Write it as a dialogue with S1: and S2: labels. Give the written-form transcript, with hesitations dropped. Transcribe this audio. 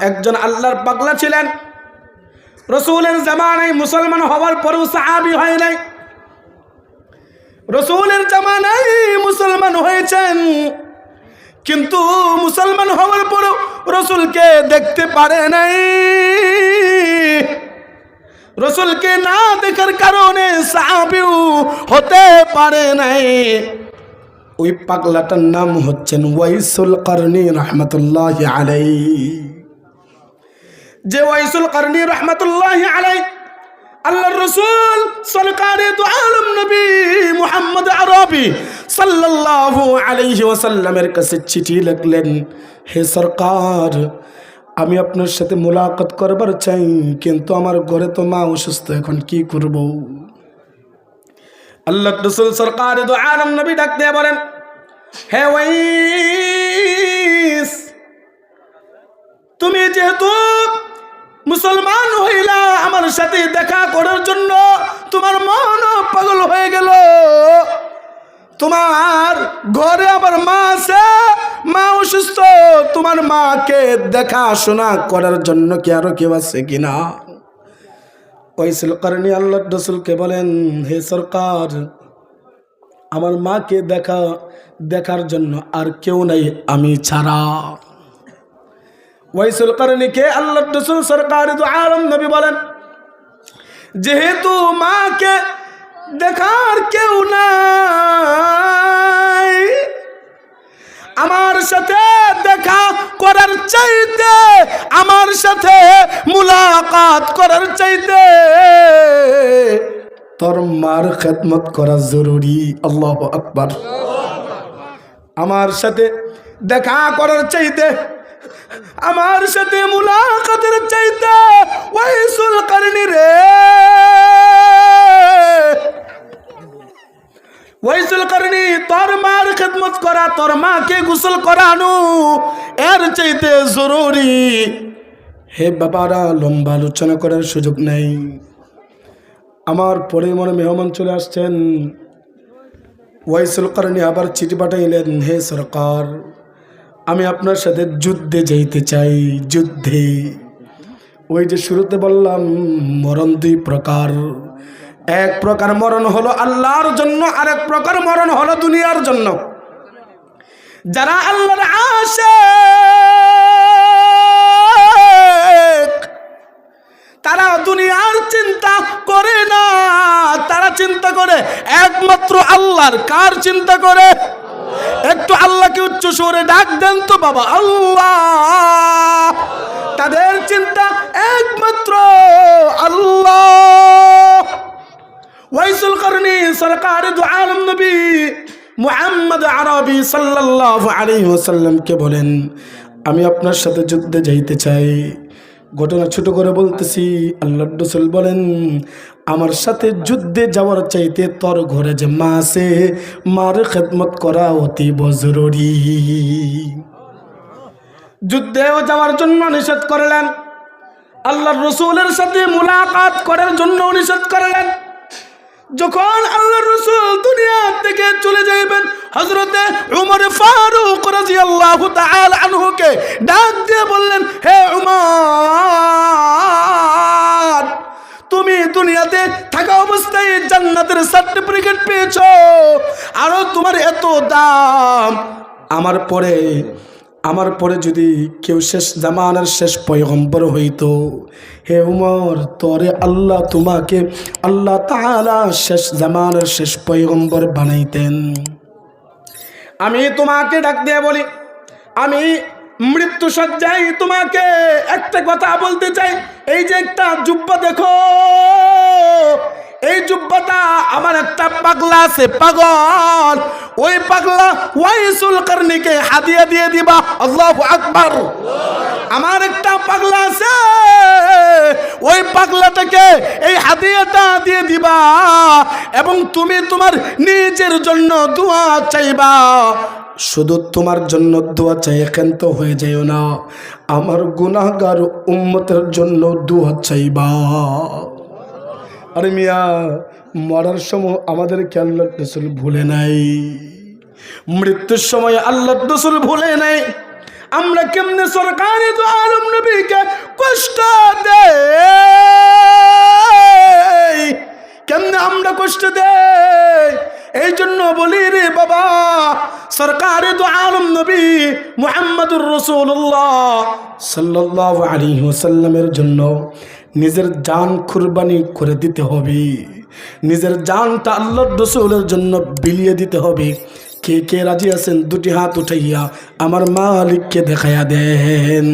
S1: একজন আল্লাহর পাগলা ছিলেন। রাসূলের জামানায় মুসলমান হওয়ার পরেও সাহাবী হয় নাই। রাসূলের জামানায় মুসলমান হয়েছেন, কিন্তু মুসলমান হওয়ার পরেও রাসূলকে দেখতে পারে নাই। রাসূলকে না দেখার কারণে সাহাবীও হতে পারে নাই। ওই পাগলাটার নাম হচ্ছেন ওয়াইসুল কারনী রাহমাতুল্লাহি আলাইহি। যে ওয়াইসুল কারনী রাহমাতুল্লাহি আলাইহি আল্লাহর রাসূল সরকারে দু আলম নবী মুহাম্মদ আরবি সাল্লাল্লাহু আলাইহি ওয়াসাল্লামের কাছে চিঠি লিখলেন, হে সরকার, আমি আপনার সাথে মুলাকাত করবার চাই, কিন্তু আমার ঘরে তো মা অসুস্থ, এখন কি করব? আল্লাহর রাসূল সরকারে দু আলম নবী ডাক দিয়ে বলেন, হে ওয়াইস, তুমি যেহেতু মুসলমান হইলা, আমার সাথে দেখা করার জন্য তোমার মন পাগল হয়ে গেল। তোমার ঘরে আবার মা আছে, মা অসুস্থ, তোমার মাকে দেখাশোনা করার জন্য কি আরো কেউ আছে কিনা? ওয়াইসুল কারনী আল্লাহর রাসূলকে বলেন, হে সরকার, আমার মাকে দেখার জন্য আর কেউ নাই আমি ছাড়া। ওয়াইসুল কারনীকে আল্লাহর রাসূল সরকার দু আলম নবী বলেন, যেহেতু মাকে দেখার কেউ নাই, আমার সাথে দেখা করার চাইতে, আমার সাথে মুলাকাত করার চাইতে তোর মার খেদমত করা জরুরি। আল্লাহু আকবার। আমার সাথে দেখা করার চাইতে, আমার সাথে মুলাকাতের চাইতে ওয়াইসুল কারনী রে, ওয়াইসুল কারনী, তোর মার খেদমত করা, তোর মাকে গোসল করানো এর চাইতে জরুরি। হে বাবারা, লম্বা আলোচনা করার সুযোগ নেই। আমার পরে মনে মেহমান চলে আসছেন। ওয়াইসুল কারনী আবার চিঠি পাঠাইলেন, হে সরকার, আমি আপনার সাথে যুদ্ধে যাইতে চাই। যুদ্ধে ওই যে শুরুতে বললাম, মরণ দুই প্রকার। এক প্রকার মরণ হলো আল্লাহর জন্য, আরেক প্রকার মরণ হলো দুনিয়ার জন্য। যারা আল্লাহর আশিক, তারা দুনিয়ার চিন্তা করে না, তারা চিন্তা করে একমাত্র আল্লাহর। কার চিন্তা করে? একটু আল্লাহকে উচ্চ সুরে ডাক দেন তো বাবা, আল্লাহ। তাদের চিন্তা একমাত্র আল্লাহ। ওয়াইসুল কারনী সরকার দু আলম নবী মুহাম্মদ আরবি সাল্লাল্লাহু আলাইহি ওয়াসাল্লামকে বলেন, আমি আপনার সাথে যুদ্ধে যাইতে চাই। ঘটনা ছোট করে বলতেছি। আল্লাহর রাসূল বলেন, আমার সাথে যুদ্ধে যাওয়ার চাইতে তোর ঘরে যে মা আছে, মার খেদমত করা অতীব জরুরি। যুদ্ধেও যাওয়ার জন্য নিষেধ করলেন, আল্লাহর রাসূলের সাথে মুলাকাত করার জন্য নিষেধ করলেন। যখন আল্লাহর রাসূল দুনিয়া থেকে চলে যাবেন, হযরতে উমর ফারুক রাদিয়াল্লাহু তাআলা আনহুকে ডাক দিয়ে বললেন, হে উমর, তুমি দুনিয়াতে থাকা অবস্থায় জান্নাতের সার্টিফিকেট পেয়েছো, আরো তোমার এত দাম। আমার পরে যদি কেউ শেষ জামানার শেষ পয়গম্বর হইতো, হে উমর, তোরে তোমাকে আল্লাহ তাআলা শেষ জামানার শেষ পয়গম্বর বানাইতেন। আমি তোমাকে ডাক দিয়ে বলি, আমি মৃত্যু সজ্জায় তোমাকে একটা কথা বলতে চাই। এই যে একটা জুব্বা দেখো, এই জুব্বাটা আমার একটা পাগলা আছে, পাগল। ওই পাগলা ওয়াইসুল কারনীকে হাদিয়া দিয়ে দিবা। আল্লাহু আকবার। আমার একটা পাগলা আছে, ওই পাগলাটাকে এই হাদিয়াটা দিয়ে দিবা, এবং তুমি তোমার নিজের জন্য দোয়া চাইবা। শুধু তোমার জন্য দোয়া চাই এখান তো হয়ে যাইও না, আমার গুনাহগার উম্মতের জন্য দোয়া চাইবা। আরে মিয়া, মরার সময় আমাদেরকে আল্লাহর রাসূল ভুলে নাই, মৃত্যুর সময় আল্লাহর রাসূল ভুলে নাই। আমরা কেমনে সরকারে দু আলম নবীকে বলি রে বাবা, সরকারে দু আলম নবী মুহাম্মদুর রাসূলুল্লাহ সাল্লাল্লাহু আলাইহি ওয়াসাল্লামের জন্য নিজের জান কুরবানি করে দিতে হবে, নিজের জানটা আল্লাহর রাসূলের জন্য বিলিয়ে দিতে হবে। কে কে রাজি আছেন দুটি হাত উঠাইয়া আমার মালিককে দেখাইয়া দেন।